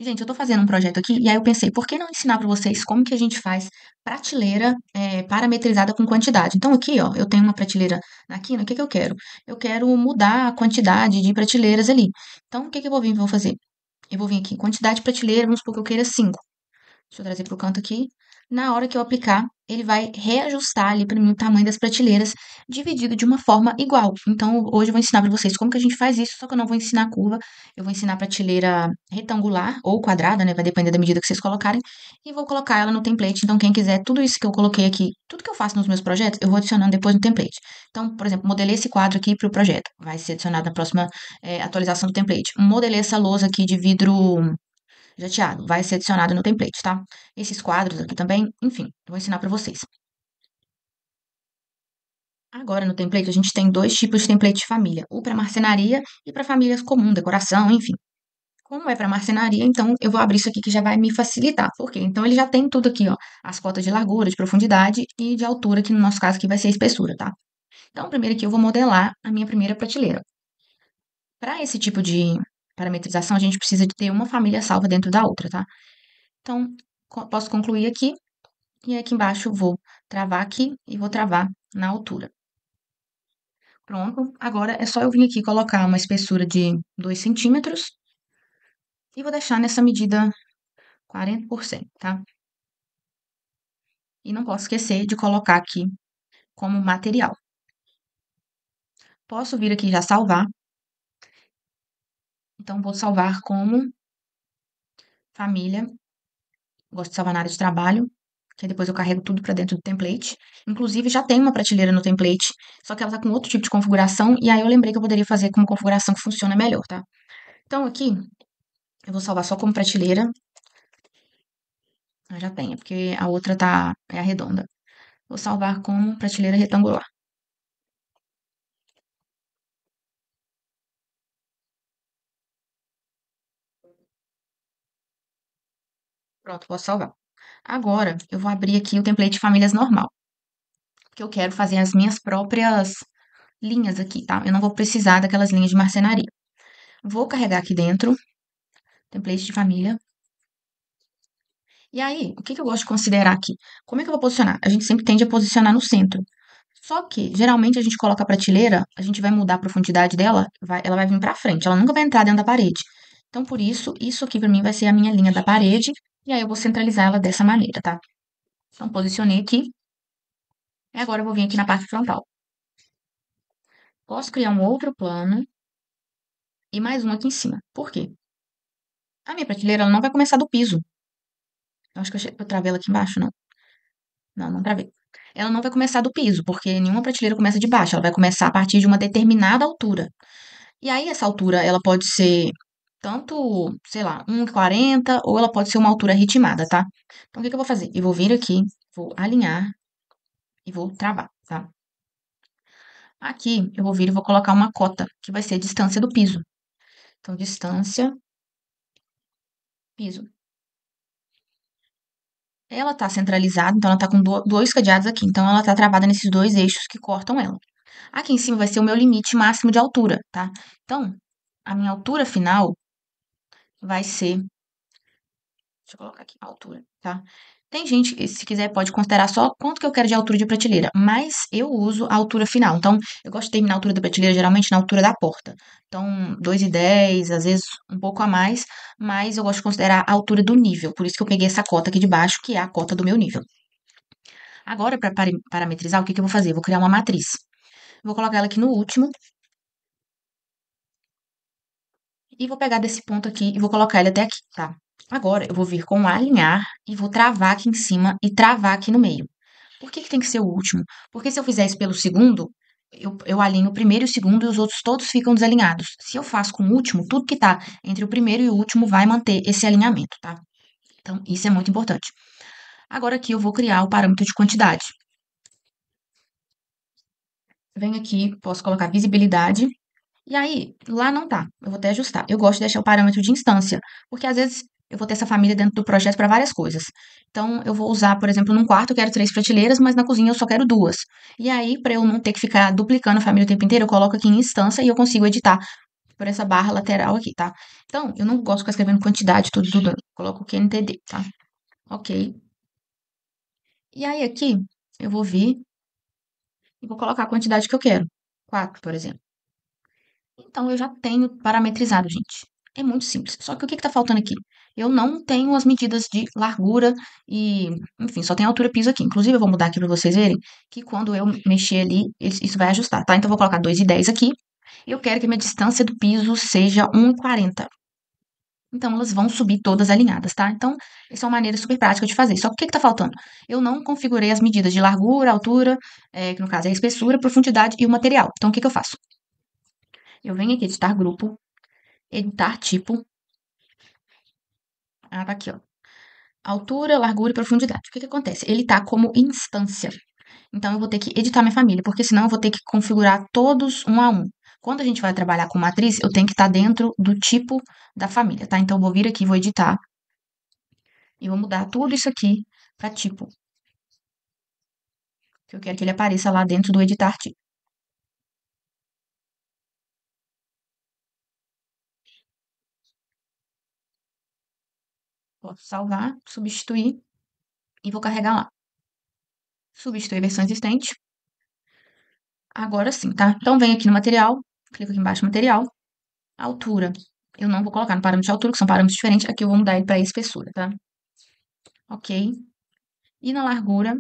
Gente, eu tô fazendo um projeto aqui e aí eu pensei, por que não ensinar para vocês como que a gente faz prateleira parametrizada com quantidade? Então aqui, ó, eu tenho uma prateleira aqui, o que que eu quero? Eu quero mudar a quantidade de prateleiras ali. Então, o que que eu vou fazer? Eu vou vir aqui, quantidade de prateleira, vamos supor que eu queira 5. Deixa eu trazer para o canto aqui. Na hora que eu aplicar, ele vai reajustar ali para mim o tamanho das prateleiras, dividido de uma forma igual. Então, hoje eu vou ensinar para vocês como que a gente faz isso, só que eu não vou ensinar a curva. Eu vou ensinar a prateleira retangular ou quadrada, né? Vai depender da medida que vocês colocarem. E vou colocar ela no template. Então, quem quiser, tudo isso que eu coloquei aqui, tudo que eu faço nos meus projetos, eu vou adicionando depois no template. Então, por exemplo, modelei esse quadro aqui para o projeto. Vai ser adicionado na próxima atualização do template. Modelei essa lousa aqui de vidro jateado, vai ser adicionado no template, tá? Esses quadros aqui também, enfim, eu vou ensinar para vocês. Agora no template a gente tem dois tipos de template de família, o para marcenaria e para famílias comum, decoração, enfim. Como é para marcenaria, então eu vou abrir isso aqui que já vai me facilitar. Por quê? Então ele já tem tudo aqui, ó, as cotas de largura, de profundidade e de altura, que no nosso caso aqui vai ser a espessura, tá? Então primeiro aqui eu vou modelar a minha primeira prateleira. Para esse tipo de parametrização, a gente precisa de ter uma família salva dentro da outra, tá? Então, posso concluir aqui. E aqui embaixo eu vou travar aqui e vou travar na altura. Pronto. Agora é só eu vir aqui colocar uma espessura de 2 centímetros e vou deixar nessa medida 40%, tá? E não posso esquecer de colocar aqui como material. Posso vir aqui já salvar. Então, vou salvar como família. Gosto de salvar na área de trabalho, que aí depois eu carrego tudo para dentro do template. Inclusive, já tem uma prateleira no template, só que ela tá com outro tipo de configuração, e aí eu lembrei que eu poderia fazer com uma configuração que funciona melhor, tá? Então, aqui, eu vou salvar só como prateleira. Ah, já tem, é porque a outra é a redonda. Vou salvar como prateleira retangular. Pronto, posso salvar. Agora, eu vou abrir aqui o template de famílias normal, porque eu quero fazer as minhas próprias linhas aqui, tá? Eu não vou precisar daquelas linhas de marcenaria. Vou carregar aqui dentro, template de família. E aí, o que que eu gosto de considerar aqui? Como é que eu vou posicionar? A gente sempre tende a posicionar no centro. Só que, geralmente, a gente coloca a prateleira, a gente vai mudar a profundidade dela, ela vai vir pra frente, ela nunca vai entrar dentro da parede. Então, por isso, isso aqui pra mim vai ser a minha linha da parede, e aí eu vou centralizar ela dessa maneira, tá? Então, posicionei aqui, e agora eu vou vir aqui na parte frontal. Posso criar um outro plano e mais um aqui em cima. Por quê? A minha prateleira ela não vai começar do piso. Eu acho que eu travei ela aqui embaixo, não. Não, não travei. Ela não vai começar do piso, porque nenhuma prateleira começa de baixo, ela vai começar a partir de uma determinada altura. E aí, essa altura, ela pode ser tanto, sei lá, 1,40 ou ela pode ser uma altura ritmada, tá? Então, o que que eu vou fazer? Eu vou vir aqui, vou alinhar e vou travar, tá? Aqui, eu vou vir e vou colocar uma cota, que vai ser a distância do piso. Então, distância, piso. Ela tá centralizada, então ela tá com dois cadeados aqui. Então, ela tá travada nesses dois eixos que cortam ela. Aqui em cima vai ser o meu limite máximo de altura, tá? Então, a minha altura final vai ser. Deixa eu colocar aqui a altura, tá? Tem gente que, se quiser, pode considerar só quanto que eu quero de altura de prateleira, mas eu uso a altura final. Então, eu gosto de terminar a altura da prateleira geralmente na altura da porta. Então, 2,10, às vezes um pouco a mais, mas eu gosto de considerar a altura do nível. Por isso que eu peguei essa cota aqui de baixo, que é a cota do meu nível. Agora, para parametrizar, o que que eu vou fazer? Eu vou criar uma matriz. Vou colocar ela aqui no último e vou pegar desse ponto aqui e vou colocar ele até aqui, tá? Agora, eu vou vir com alinhar e vou travar aqui em cima e travar aqui no meio. Por que que tem que ser o último? Porque se eu fizer isso pelo segundo, eu alinho o primeiro e o segundo e os outros todos ficam desalinhados. Se eu faço com o último, tudo que tá entre o primeiro e o último vai manter esse alinhamento, tá? Então, isso é muito importante. Agora aqui eu vou criar o parâmetro de quantidade. Venho aqui, posso colocar visibilidade. E aí, lá não tá. Eu vou até ajustar. Eu gosto de deixar o parâmetro de instância, porque às vezes eu vou ter essa família dentro do projeto para várias coisas. Então, eu vou usar, por exemplo, num quarto eu quero 3 prateleiras, mas na cozinha eu só quero 2. E aí, para eu não ter que ficar duplicando a família o tempo inteiro, eu coloco aqui em instância e eu consigo editar por essa barra lateral aqui, tá? Então, eu não gosto de ficar escrevendo quantidade, tudo, tudo. Coloco o QNTD, tá? Ok. E aí aqui, eu vou vir e vou colocar a quantidade que eu quero. 4, por exemplo. Então, eu já tenho parametrizado, gente. É muito simples. Só que o que que tá faltando aqui? Eu não tenho as medidas de largura e, enfim, só tem altura piso aqui. Inclusive, eu vou mudar aqui para vocês verem que quando eu mexer ali, isso vai ajustar, tá? Então, eu vou colocar 2,10 aqui. Eu quero que a minha distância do piso seja 1,40. Então, elas vão subir todas alinhadas, tá? Então, essa é uma maneira super prática de fazer. Só que o que que tá faltando? Eu não configurei as medidas de largura, altura, que no caso é a espessura, profundidade e o material. Então, o que que eu faço? Eu venho aqui, editar grupo, editar tipo. Ah, tá aqui, ó. Altura, largura e profundidade. O que que acontece? Ele tá como instância. Então, eu vou ter que editar minha família, porque senão eu vou ter que configurar todos um a um. Quando a gente vai trabalhar com matriz, eu tenho que estar dentro do tipo da família, tá? Então, eu vou vir aqui, vou editar e vou mudar tudo isso aqui para tipo. Que eu quero que ele apareça lá dentro do editar tipo. Posso salvar, substituir e vou carregar lá. Substituir versão existente. Agora sim, tá? Então, vem aqui no material, clico aqui embaixo no material, altura. Eu não vou colocar no parâmetro de altura, que são parâmetros diferentes. Aqui eu vou mudar ele para espessura, tá? Ok. E na largura,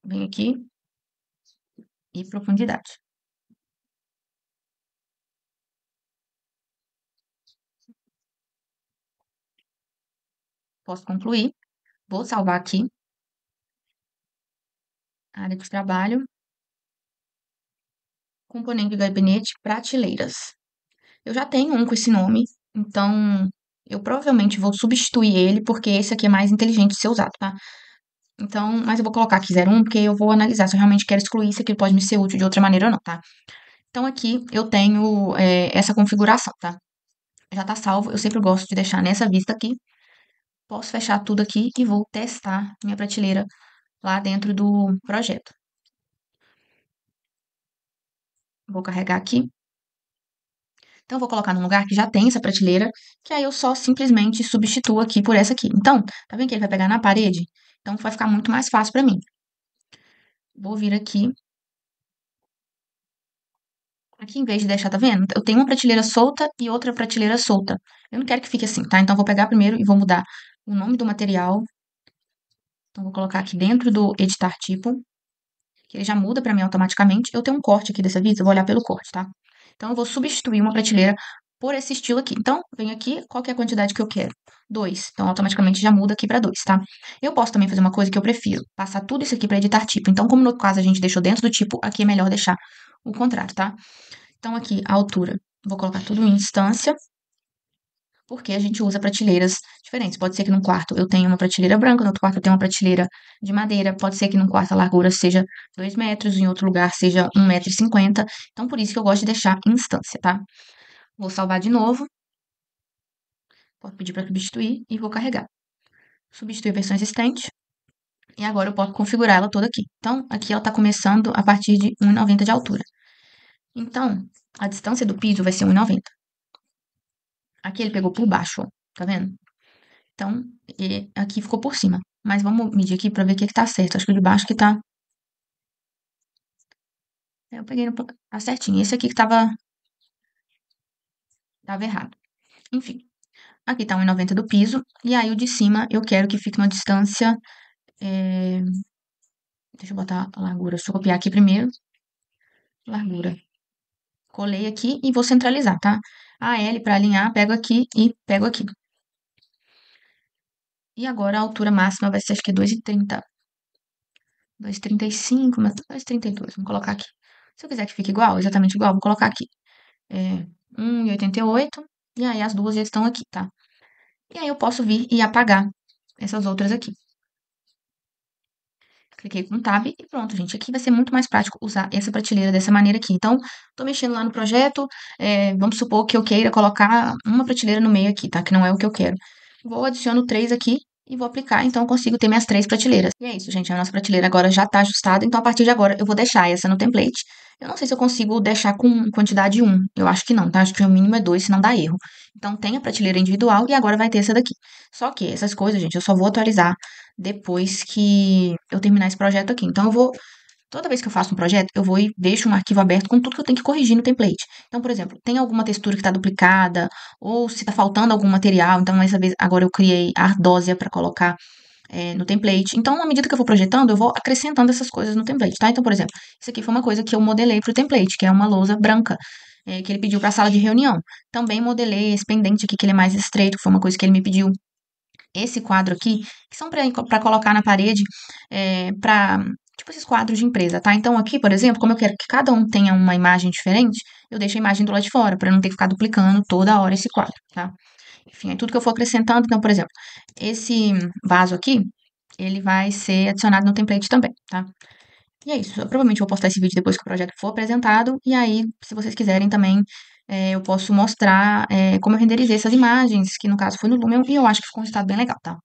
vem aqui e profundidade. Posso concluir. Vou salvar aqui. Área de trabalho. Componente de gabinete, prateleiras. Eu já tenho um com esse nome, então eu provavelmente vou substituir ele, porque esse aqui é mais inteligente de ser usado, tá? Então, mas eu vou colocar aqui 01, porque eu vou analisar se eu realmente quero excluir isso aqui, pode me ser útil de outra maneira ou não, tá? Então, aqui eu tenho essa configuração, tá? Já tá salvo, eu sempre gosto de deixar nessa vista aqui. Posso fechar tudo aqui e vou testar minha prateleira lá dentro do projeto. Vou carregar aqui. Então, eu vou colocar num lugar que já tem essa prateleira, que aí eu só simplesmente substituo aqui por essa aqui. Então, tá vendo que ele vai pegar na parede? Então, vai ficar muito mais fácil para mim. Vou vir aqui. Aqui, em vez de deixar, tá vendo? Eu tenho uma prateleira solta e outra prateleira solta. Eu não quero que fique assim, tá? Então, eu vou pegar primeiro e vou mudar o nome do material. Então, vou colocar aqui dentro do editar tipo, que ele já muda para mim automaticamente. Eu tenho um corte aqui dessa vista, eu vou olhar pelo corte, tá? Então, eu vou substituir uma prateleira por esse estilo aqui. Então, venho aqui, qual que é a quantidade que eu quero? 2. Então, automaticamente já muda aqui para 2, tá? Eu posso também fazer uma coisa que eu prefiro, passar tudo isso aqui para editar tipo. Então, como no caso a gente deixou dentro do tipo, aqui é melhor deixar o contrário, tá? Então, aqui, a altura, vou colocar tudo em instância, porque a gente usa prateleiras diferentes. Pode ser que num quarto eu tenha uma prateleira branca, no outro quarto eu tenha uma prateleira de madeira, pode ser que num quarto a largura seja 2 metros, em outro lugar seja 1,50 m. Então, por isso que eu gosto de deixar em instância, tá? Vou salvar de novo. Posso pedir para substituir e vou carregar. Substituir a versão existente. E agora eu posso configurar ela toda aqui. Então, aqui ela está começando a partir de 1,90 de altura. Então, a distância do piso vai ser 1,90. Aqui ele pegou por baixo, ó. Tá vendo? Então, aqui ficou por cima. Mas vamos medir aqui para ver o que tá certo. Acho que o de baixo que tá... Eu peguei no... Tá certinho. Esse aqui que tava errado. Enfim. Aqui tá 1,90 do piso. E aí o de cima eu quero que fique numa distância... Deixa eu botar a largura. Deixa eu copiar aqui primeiro. Largura. Colei aqui e vou centralizar, tá? A L para alinhar, pego aqui e pego aqui. E agora a altura máxima vai ser, acho que 2,30. 2,35, mas 2,32. Vamos colocar aqui. Se eu quiser que fique igual, exatamente igual, vou colocar aqui. 1,88. E aí as duas estão aqui, tá? E aí eu posso vir e apagar essas outras aqui. Cliquei com Tab e pronto, gente. Aqui vai ser muito mais prático usar essa prateleira dessa maneira aqui. Então, tô mexendo lá no projeto. Vamos supor que eu queira colocar uma prateleira no meio aqui, tá? Que não é o que eu quero. Vou adiciono 3 aqui e vou aplicar, então eu consigo ter minhas 3 prateleiras. E é isso, gente, a nossa prateleira agora já tá ajustada, então a partir de agora eu vou deixar essa no template. Eu não sei se eu consigo deixar com quantidade 1, eu acho que não, tá? Acho que o mínimo é 2, senão dá erro. Então tem a prateleira individual e agora vai ter essa daqui. Só que essas coisas, gente, eu só vou atualizar depois que eu terminar esse projeto aqui. Então eu vou toda vez que eu faço um projeto, eu vou e deixo um arquivo aberto com tudo que eu tenho que corrigir no template. Então, por exemplo, tem alguma textura que está duplicada, ou se está faltando algum material, então essa vez agora eu criei a ardósia para colocar no template. Então, à medida que eu vou projetando, eu vou acrescentando essas coisas no template, tá? Então, por exemplo, isso aqui foi uma coisa que eu modelei para o template, que é uma lousa branca, que ele pediu para a sala de reunião. Também modelei esse pendente aqui, que ele é mais estreito, que foi uma coisa que ele me pediu. Esse quadro aqui, que são para colocar na parede, para tipo esses quadros de empresa, tá? Então aqui, por exemplo, como eu quero que cada um tenha uma imagem diferente, eu deixo a imagem do lado de fora, para não ter que ficar duplicando toda hora esse quadro, tá? Enfim, é tudo que eu for acrescentando. Então, por exemplo, esse vaso aqui, ele vai ser adicionado no template também, tá? E é isso. Eu provavelmente vou postar esse vídeo depois que o projeto for apresentado. E aí, se vocês quiserem também, eu posso mostrar como eu renderizei essas imagens, que no caso foi no Lumion, e eu acho que ficou um resultado bem legal, tá?